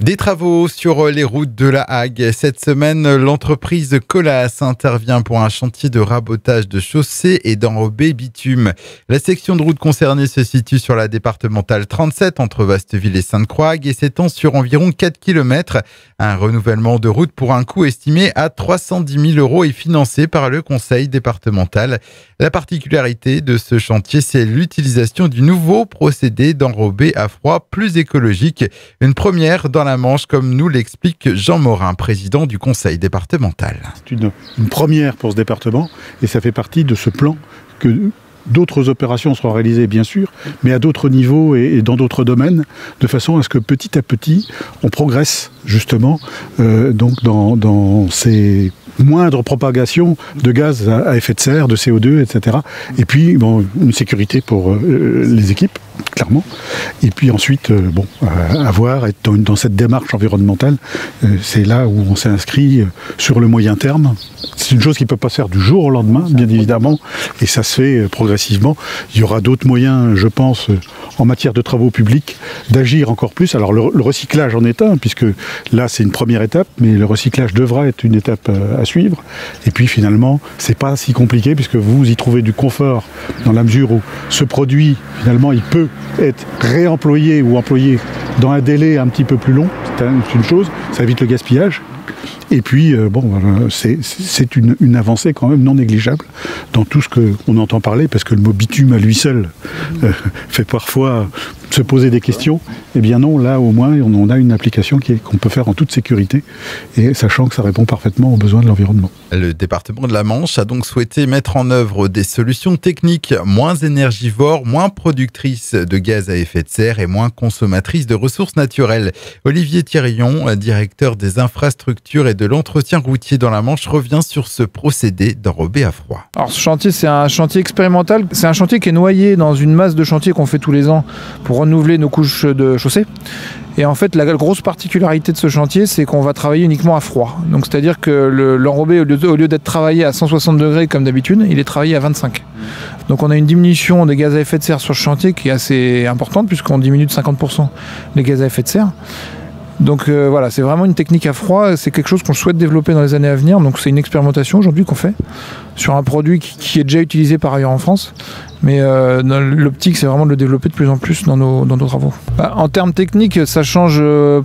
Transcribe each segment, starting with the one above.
Des travaux sur les routes de la Hague. Cette semaine, l'entreprise Colas intervient pour un chantier de rabotage de chaussées et d'enrobé bitume. La section de route concernée se situe sur la départementale 37 entre Vasteville et Sainte-Croix et s'étend sur environ 4 km. Un renouvellement de route pour un coût estimé à 310 000 € est financé par le conseil départemental. La particularité de ce chantier, c'est l'utilisation du nouveau procédé d'enrobé à froid plus écologique. Une première dans la Manche, comme nous l'explique Jean Morin, président du conseil départemental. C'est une première pour ce département et ça fait partie de ce plan que d'autres opérations seront réalisées bien sûr, mais à d'autres niveaux et dans d'autres domaines, de façon à ce que petit à petit on progresse justement donc dans ces moindres propagations de gaz à effet de serre, de CO2, etc. Et puis une sécurité pour les équipes, clairement. Et puis ensuite, être dans cette démarche environnementale, c'est là où on s'est inscrit sur le moyen terme. C'est une chose qui ne peut pas se faire du jour au lendemain, bien évidemment, et ça se fait progressivement. Il y aura d'autres moyens, je pense, en matière de travaux publics, d'agir encore plus. Alors le recyclage en est un, puisque là c'est une première étape, mais le recyclage devra être une étape à suivre. Et puis finalement, c'est pas si compliqué, puisque vous y trouvez du confort, dans la mesure où ce produit, finalement, il peut être réemployé ou employé dans un délai un petit peu plus long. C'est une chose, ça évite le gaspillage. Et puis, c'est une avancée quand même non négligeable dans tout ce qu'on entend parler, parce que le mot bitume à lui seul fait parfois se poser des questions. Eh bien non, là au moins on a une application qu'on peut faire en toute sécurité, et sachant que ça répond parfaitement aux besoins de l'environnement. Le département de la Manche a donc souhaité mettre en œuvre des solutions techniques moins énergivores, moins productrices de gaz à effet de serre et moins consommatrices de ressources naturelles. Olivier Thirion, directeur des infrastructures et de l'entretien routier dans la Manche, revient sur ce procédé d'enrobé à froid. Alors ce chantier, c'est un chantier expérimental. C'est un chantier qui est noyé dans une masse de chantier qu'on fait tous les ans pour renouveler nos couches de chaussée. Et en fait, la grosse particularité de ce chantier, c'est qu'on va travailler uniquement à froid. Donc, c'est-à-dire que l'enrobé, au lieu d'être travaillé à 160 degrés comme d'habitude, il est travaillé à 25. Donc, on a une diminution des gaz à effet de serre sur ce chantier qui est assez importante, puisqu'on diminue de 50% les gaz à effet de serre. Donc voilà, c'est vraiment une technique à froid, c'est quelque chose qu'on souhaite développer dans les années à venir. Donc c'est une expérimentation aujourd'hui qu'on fait sur un produit qui est déjà utilisé par ailleurs en France. Mais l'optique, c'est vraiment de le développer de plus en plus dans nos travaux. En termes techniques, ça change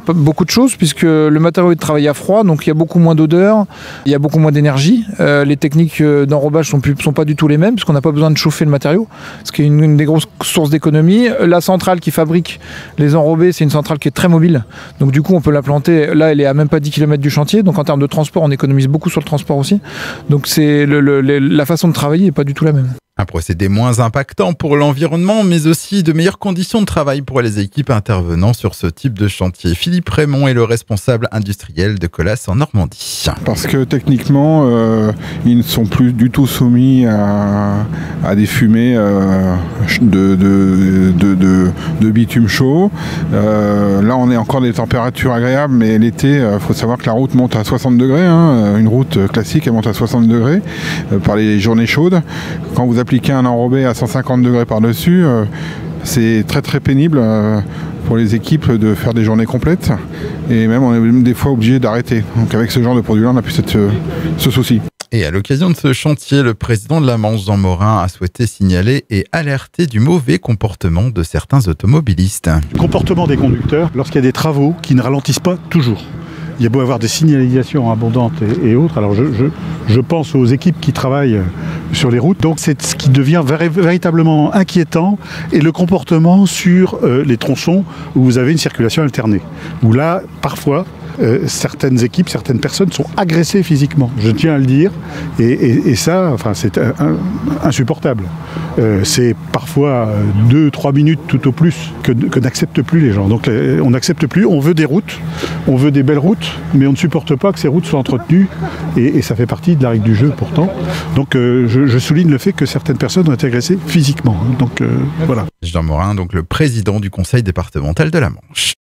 beaucoup de choses, puisque le matériau est travaillé à froid, donc il y a beaucoup moins d'odeur, il y a beaucoup moins d'énergie. Les techniques d'enrobage sont pas du tout les mêmes, puisqu'on n'a pas besoin de chauffer le matériau, ce qui est une des grosses sources d'économie. La centrale qui fabrique les enrobés, c'est une centrale qui est très mobile, donc du coup on peut la planter. Là, elle est à même pas 10 km du chantier, donc en termes de transport, on économise beaucoup sur le transport aussi. Donc la façon de travailler n'est pas du tout la même. Un procédé moins impactant pour l'environnement, mais aussi de meilleures conditions de travail pour les équipes intervenant sur ce type de chantier. Philippe Raymond est le responsable industriel de Colas en Normandie. Parce que techniquement, ils ne sont plus du tout soumis à des fumées de bitume chaud. Là, on est encore des températures agréables, mais l'été, il faut savoir que la route monte à 60 degrés. Une route classique, elle monte à 60 degrés par les journées chaudes. Quand vous appliquer un enrobé à 150 degrés par-dessus, c'est très très pénible pour les équipes de faire des journées complètes, et même on est des fois obligé d'arrêter. Donc avec ce genre de produit-là, on n'a plus ce souci. Et à l'occasion de ce chantier, le président de la Manche, Jean Morin, a souhaité signaler et alerter du mauvais comportement de certains automobilistes. Le comportement des conducteurs lorsqu'il y a des travaux qui ne ralentissent pas toujours. Il y a beau avoir des signalisations abondantes et autres. Alors je pense aux équipes qui travaillent sur les routes. Donc c'est ce qui devient véritablement inquiétant, et le comportement sur les tronçons où vous avez une circulation alternée. Où là, parfois, certaines équipes, certaines personnes sont agressées physiquement. Je tiens à le dire. Et ça, c'est insupportable. C'est parfois 2-3 minutes tout au plus que n'acceptent plus les gens. Donc on n'accepte plus, on veut des routes, on veut des belles routes, mais on ne supporte pas que ces routes soient entretenues, et ça fait partie de la règle du jeu pourtant. Donc je souligne le fait que certaines personnes ont été agressées physiquement. Donc voilà. Jean Morin, donc le président du conseil départemental de la Manche.